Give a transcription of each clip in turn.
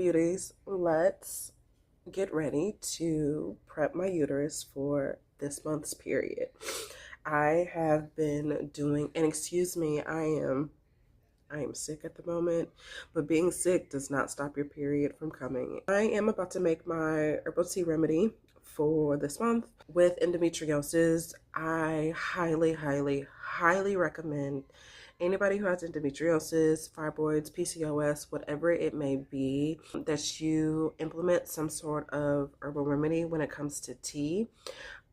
beauties, let's get ready to prep my uterus for this month's period. I have been doing, and excuse me, I am sick at the moment, but being sick does not stop your period from coming. I am about to make my herbal tea remedy for this month. With endometriosis, I highly recommend anybody who has endometriosis, fibroids, PCOS, whatever it may be, that you implement some sort of herbal remedy when it comes to tea.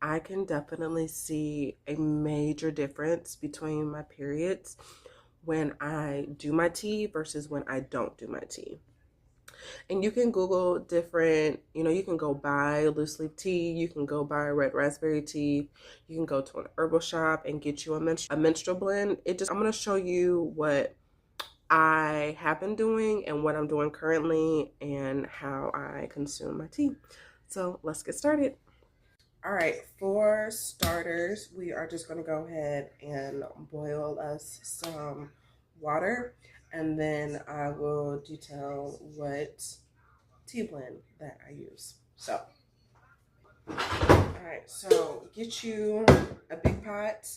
I can definitely see a major difference between my periods when I do my tea versus when I don't do my tea. And you can Google different, you can go buy loose leaf tea, you can go buy red raspberry tea, you can go to an herbal shop and get you a menstrual blend. I'm going to show you what I have been doing and what I'm doing currently and how I consume my tea. So let's get started. All right, for starters, we are just going to go ahead and boil us some water, and then I will detail what tea blend that I use. So, all right, so get you a big pot.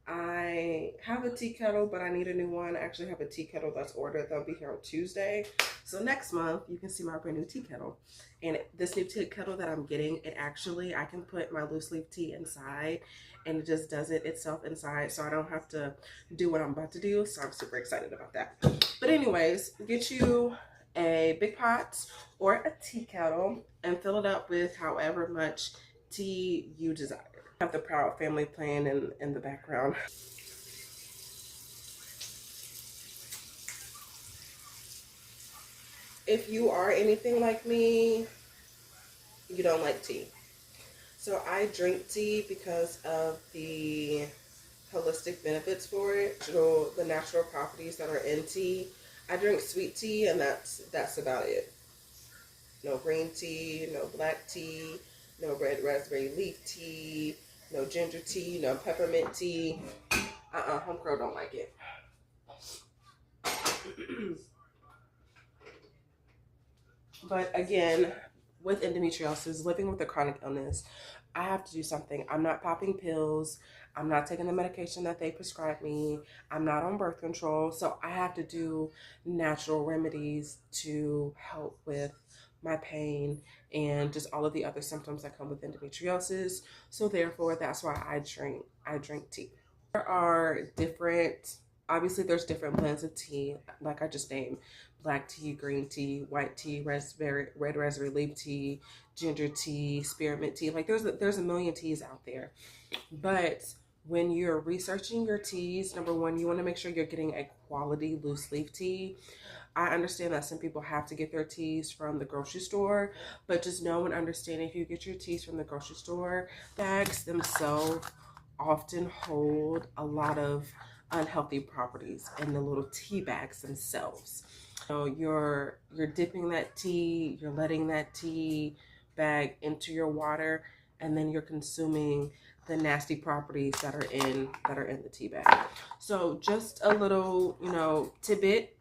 I have a tea kettle, but I need a new one. I actually have a tea kettle that's ordered. They'll be here on Tuesday. So next month, you can see my brand new tea kettle. And this new tea kettle that I'm getting, I can put my loose leaf tea inside, and it just does it itself inside. So I don't have to do what I'm about to do. So I'm super excited about that. But anyways, get you a big pot or a tea kettle and fill it up with however much tea you desire. I have the Proud Family playing in the background. If you are anything like me, you don't like tea. So I drink tea because of the holistic benefits for it, the natural properties that are in tea. I drink sweet tea, and that's about it. No green tea, no black tea, no red raspberry leaf tea, no ginger tea, no peppermint tea. Homegirl don't like it. But again, with endometriosis, living with a chronic illness, I have to do something. I'm not popping pills. I'm not taking the medication that they prescribe me. I'm not on birth control. So I have to do natural remedies to help with my pain and just all of the other symptoms that come with endometriosis. So therefore, that's why I drink tea. There are obviously there's different blends of tea, like I just named: black tea, green tea, white tea, red raspberry leaf tea, ginger tea, spearmint tea. Like there's a million teas out there. But when you're researching your teas, number one, you want to make sure you're getting a quality loose leaf tea. I understand that some people have to get their teas from the grocery store, but just know and understand, if you get your teas from the grocery store, bags themselves often hold a lot of unhealthy properties in the little tea bags themselves. So you're dipping that tea, you're letting that tea bag into your water, and then you're consuming the nasty properties that are in the tea bag. So just a little, tidbit.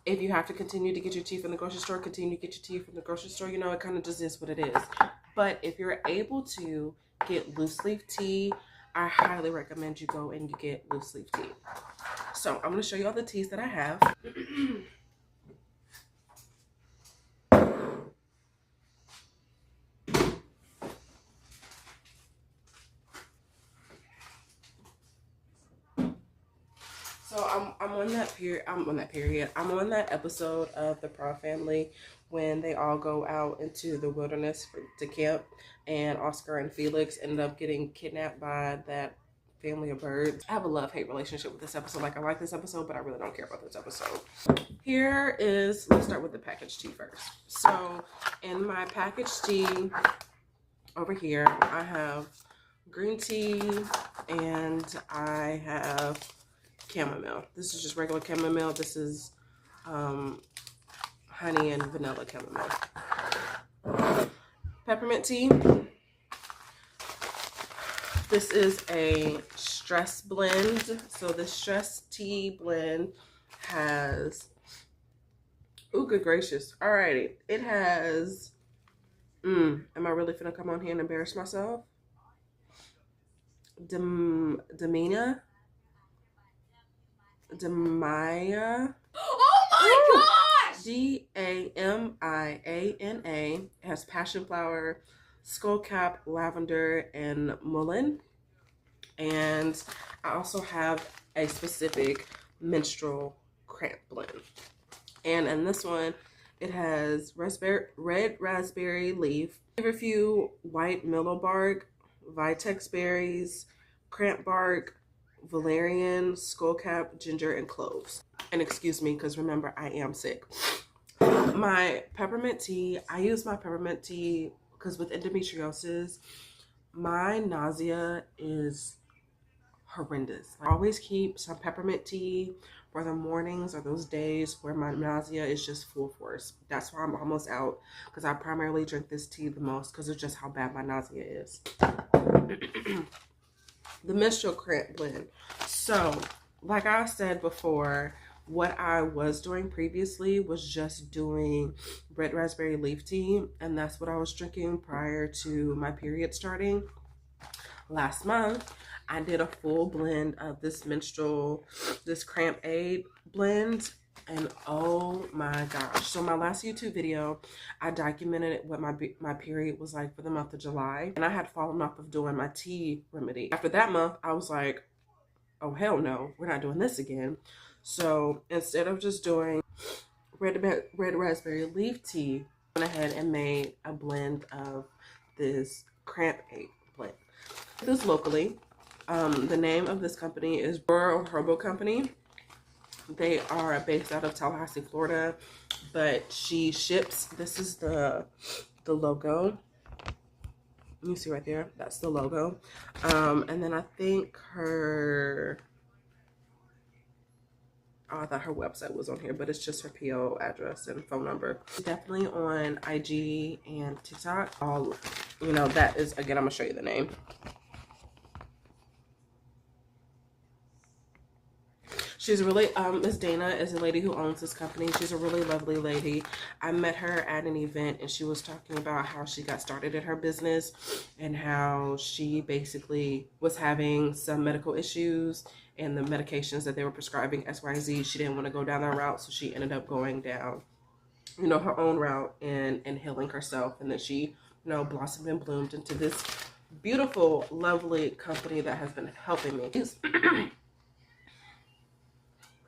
If you have to continue to get your tea from the grocery store, continue to get your tea from the grocery store. It kind of just is what it is. But if you're able to get loose leaf tea, I highly recommend you go and you get loose leaf tea. So I'm going to show you all the teas that I have. So I'm on that episode of the Proud Family when they all go out into the wilderness to camp, and Oscar and Felix ended up getting kidnapped by that family of birds. I have a love-hate relationship with this episode. Like, I like this episode, but I really don't care about this episode. Let's start with the packaged tea first. So in my packaged tea over here, I have green tea and I have chamomile. This is just regular chamomile. This is honey and vanilla chamomile. Peppermint tea. This is a stress blend. So the stress tea blend has Oh, good gracious. Alrighty. It has, am I really finna come on here and embarrass myself? Demina? Demia? Oh my gosh! Damiana. It has passion flower, skullcap, lavender, and mullein. And I also have a specific menstrual cramp blend. And in this one, it has red raspberry leaf, feverfew white willow bark, vitex berries, cramp bark, valerian, skullcap, ginger, and cloves. And excuse me, because remember, I am sick. My peppermint tea, I use my peppermint tea because with endometriosis, my nausea is horrendous. I always keep some peppermint tea for the mornings or those days where my nausea is just full force. That's why I'm almost out, because I primarily drink this tea the most because of just how bad my nausea is. The menstrual cramp blend. So, like I said before, what I was doing previously was just doing red raspberry leaf tea, and that's what I was drinking prior to my period starting. Last month, I did a full blend of this cramp aid blend, and oh my gosh. So my last YouTube video, I documented what my period was like for the month of July, and I had fallen off of doing my tea remedy. After that month, I was like, oh hell no, we're not doing this again. So instead of just doing red raspberry leaf tea, I went ahead and made a blend of this cramp aid blend. This locally. The name of this company is Herbal Company. They are based out of Tallahassee, Florida, but she ships. This is the logo. You see right there, that's the logo. And then I think her, oh, I thought her website was on here, but it's just her PO address and phone number. Definitely on IG and TikTok. That is, again, I'm gonna show you the name. She's really, Miss Dana is a lady who owns this company. She's a really lovely lady. I met her at an event, and she was talking about how she got started in her business and how she basically was having some medical issues, and the medications that they were prescribing, XYZ, she didn't want to go down that route, so she ended up going down, her own route and healing herself. And then she, blossomed and bloomed into this beautiful, lovely company that has been helping me.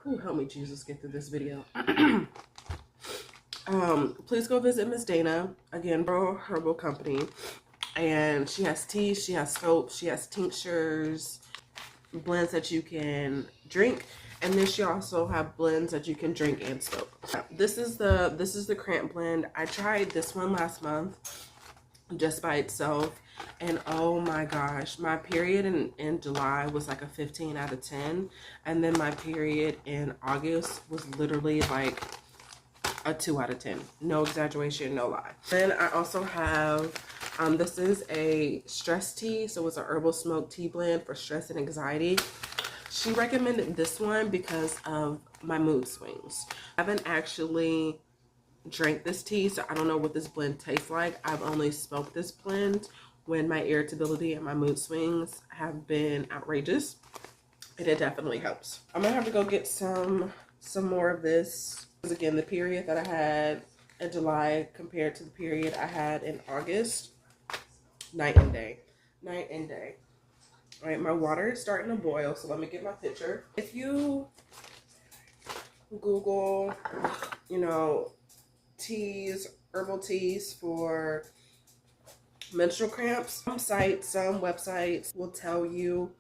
Ooh, help me, Jesus, get through this video. Please go visit Miss Dana, again, Herbal Company. And she has tea, she has soap, she has tinctures, blends that you can drink, and then she also have blends that you can drink and soak. This is the cramp blend. I tried this one last month just by itself, and oh my gosh, my period in July was like a 15 out of 10, and then my period in August was literally like a 2 out of 10. No exaggeration, no lie. Then I also have this is a stress tea, so it's a herbal smoke tea blend for stress and anxiety. She recommended this one because of my mood swings. I haven't actually drank this tea, so I don't know what this blend tastes like. I've only smoked this blend when my irritability and my mood swings have been outrageous, and it definitely helps. I'm gonna have to go get some more of this, because again, the period that I had in July compared to the period I had in August, night and day. All right, my water is starting to boil, so let me get my picture. If you Google, teas, herbal teas for menstrual cramps, some websites will tell you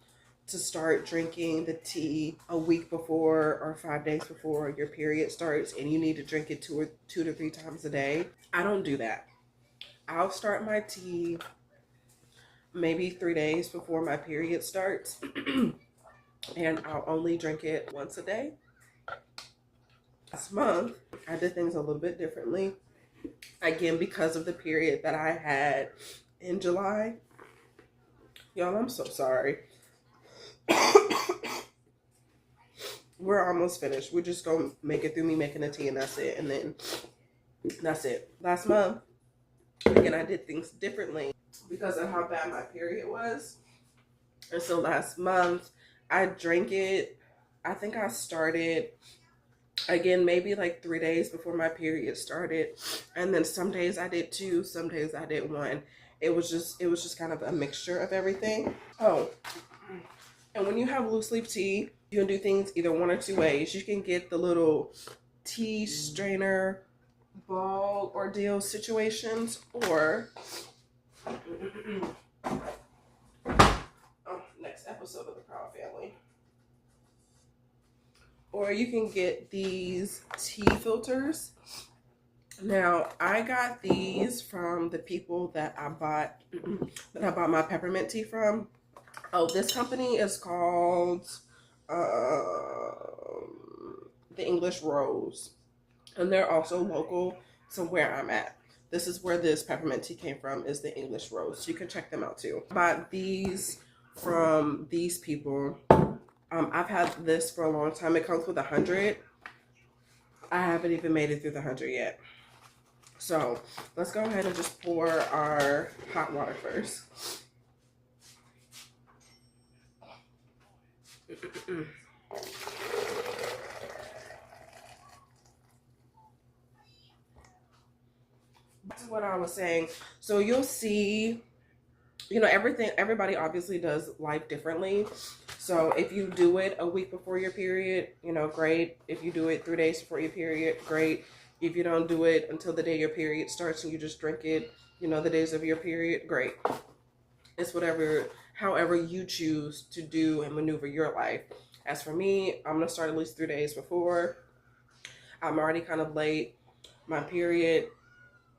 to start drinking the tea a week before or 5 days before your period starts, and you need to drink it two to three times a day. I don't do that. I'll start my tea maybe 3 days before my period starts, and I'll only drink it once a day. Last month, I did things a little bit differently. Again, because of the period that I had in July. Y'all, I'm so sorry. we're almost finished. We're just gonna make it through me making the tea, and that's it. And then that's it. Last month, again, I did things differently because of how bad my period was. And so last month, I drank it. I think I started again maybe like 3 days before my period started, and then some days I did two, some days I did one. It was just kind of a mixture of everything. Oh, and when you have loose leaf tea, you can do things either one or two ways. You can get the little tea strainer ball ordeal situations, or next episode of the Proud Family. Or you can get these tea filters. Now, I got these from the people that I bought my peppermint tea from. Oh, this company is called the English Rose, and they're also local to where I'm at. This is where this peppermint tea came from, is the English Rose. So you can check them out too. I bought these from these people. I've had this for a long time. It comes with 100. I haven't even made it through the 100 yet. So let's go ahead and just pour our hot water first. Back to what I was saying. So you'll see, everybody obviously does life differently. So if you do it a week before your period, great. If you do it 3 days before your period, great. If you don't do it until the day your period starts and you just drink it, the days of your period, great. It's however you choose to do and maneuver your life. As for me, I'm going to start at least 3 days before. I'm already kind of late. My period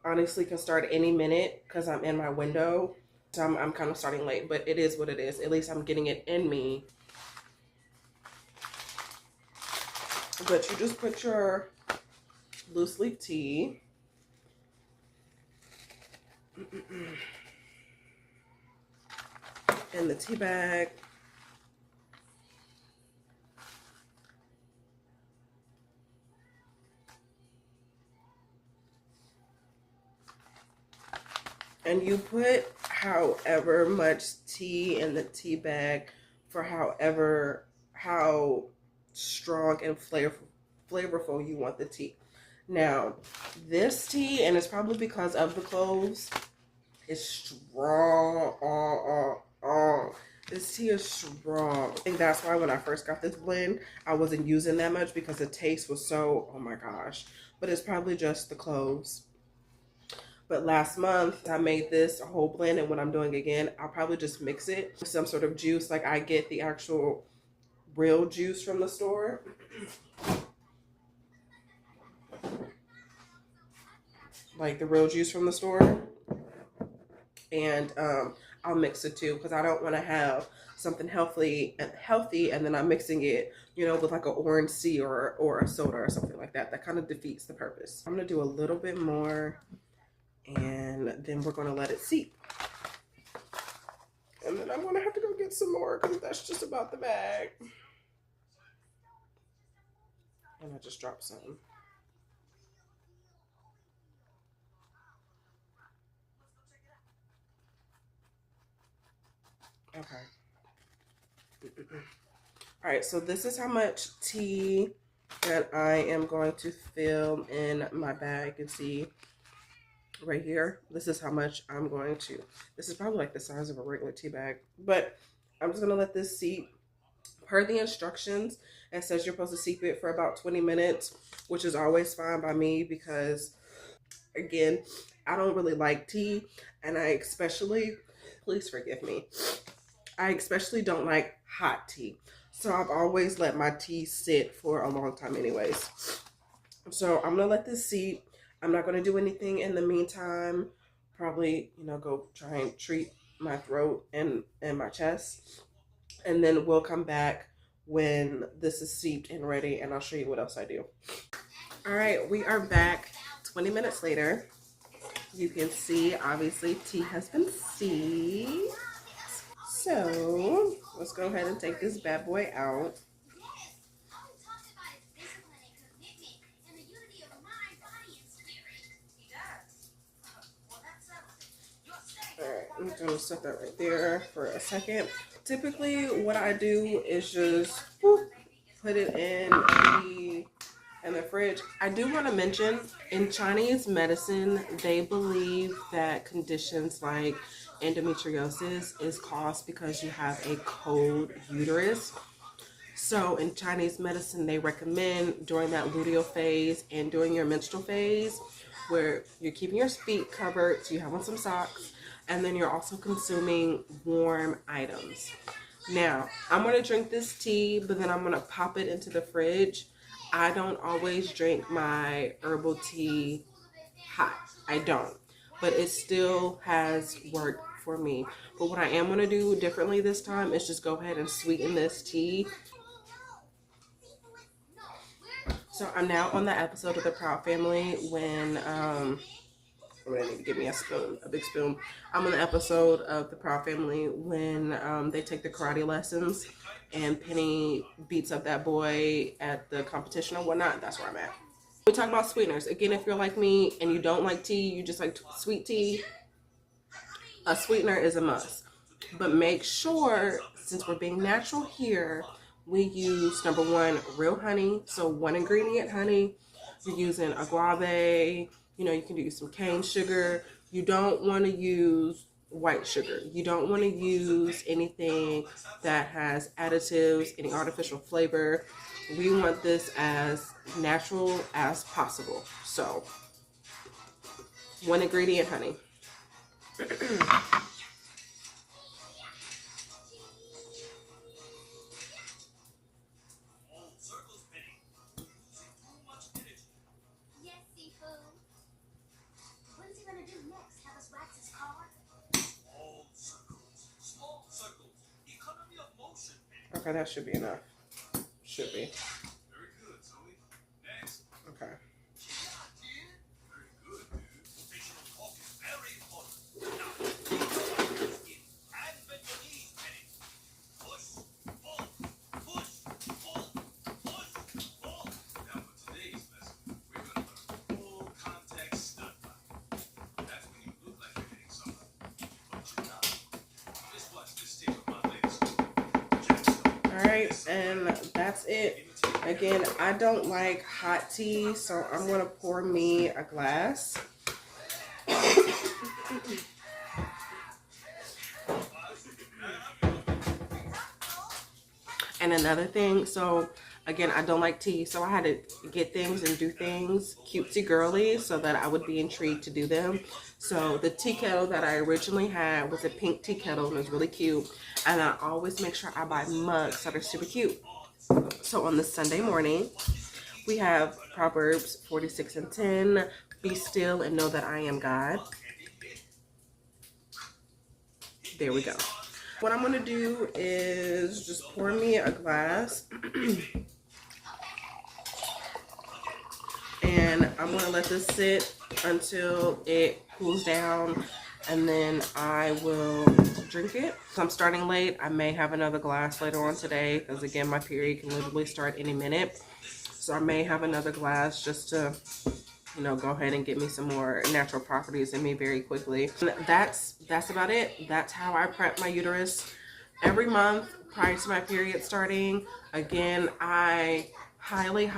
honestly can start any minute because I'm in my window. So I'm kind of starting late, but it is what it is. At least I'm getting it in me. But you just put your loose leaf tea in the tea bag. And you put however much tea in the tea bag for how strong and flavorful you want the tea. Now, this tea, and it's probably because of the cloves, is strong. This tea is strong. I think that's why when I first got this blend, I wasn't using that much because the taste was so, oh my gosh. But it's probably just the cloves. But last month, I made this a whole blend, and when I'm doing again, I'll probably just mix it with some sort of juice. Like I get the actual real juice from the store. Like the real juice from the store. And I'll mix it too, because I don't want to have something healthy and then I'm mixing it, with like an orange tea or a soda or something like that. That kind of defeats the purpose. I'm going to do a little bit more, and then we're going to let it seep. And then I'm going to have to go get some more because that's just about the bag. And I just dropped some. Okay. All right, so this is how much tea that I am going to fill in my bag. You can see right here, this is how much I'm going to. This is probably like the size of a regular tea bag, but I'm just going to let this seep. Per the instructions, it says you're supposed to seep it for about 20 minutes, which is always fine by me because, again, I don't really like tea, and I especially, please forgive me, I especially don't like hot tea. So I've always let my tea sit for a long time anyways. So I'm going to let this seep. I'm not going to do anything in the meantime. Probably, go try and treat my throat and my chest. And then we'll come back when this is seeped and ready, and I'll show you what else I do. All right, we are back 20 minutes later. You can see, obviously, tea has been seeped. So let's go ahead and take this bad boy out. I'm gonna set that right there for a second. Typically, what I do is just put it in the fridge. I do want to mention, in Chinese medicine, they believe that conditions like endometriosis is caused because you have a cold uterus. So in Chinese medicine, they recommend during that luteal phase and during your menstrual phase, where you're keeping your feet covered, so you have on some socks, and then you're also consuming warm items. Now, I'm going to drink this tea, but then I'm going to pop it into the fridge. I don't always drink my herbal tea hot. I don't. But it still has worked for me. But what I am going to do differently this time is just go ahead and sweeten this tea. So I'm now on the episode of the Proud Family when I'm gonna need to give me a spoon, a big spoon. I'm on the episode of the Proud Family when they take the karate lessons and Penny beats up that boy at the competition or whatnot. That's where I'm at. We talk about sweeteners. Again, if you're like me and you don't like tea, you just like sweet tea, a sweetener is a must. But make sure, since we're being natural here, we use, number one, real honey. So 1 ingredient honey. You're using agave. You know, you can use some cane sugar. You don't want to use white sugar. You don't want to use anything that has additives, any artificial flavor. We want this as natural as possible. So 1 ingredient honey. Okay, that should be enough. Should be. Okay. Alright, and that's it. Again, I don't like hot tea, so I'm going to pour me a glass. And another thing, so again, I don't like tea, so I had to get things and do things cutesy girly so that I would be intrigued to do them. So the tea kettle that I originally had was a pink tea kettle and it was really cute. And I always make sure I buy mugs that are super cute. So on this Sunday morning, we have Proverbs 46:10, be still and know that I am God. There we go. What I'm going to do is just pour me a glass. And I'm going to let this sit until it cools down. And then I will drink it. So I'm starting late. I may have another glass later on today. Because again, my period can literally start any minute. So I may have another glass just to, you know, go ahead and get me some more natural properties in me very quickly. And that's about it. That's how I prep my uterus every month prior to my period starting. Again, I highly,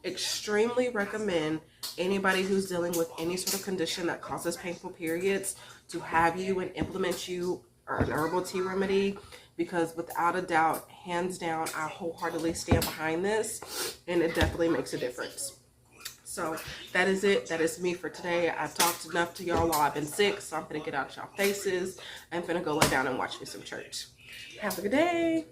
extremely recommend anybody who's dealing with any sort of condition that causes painful periods to have you and implement you an herbal tea remedy, because without a doubt, hands down, I wholeheartedly stand behind this, and it definitely makes a difference. So that is it. That is me for today. I've talked enough to y'all while I've been sick, so I'm gonna get out y'all faces. I'm gonna go lay down and watch me some church. Have a good day.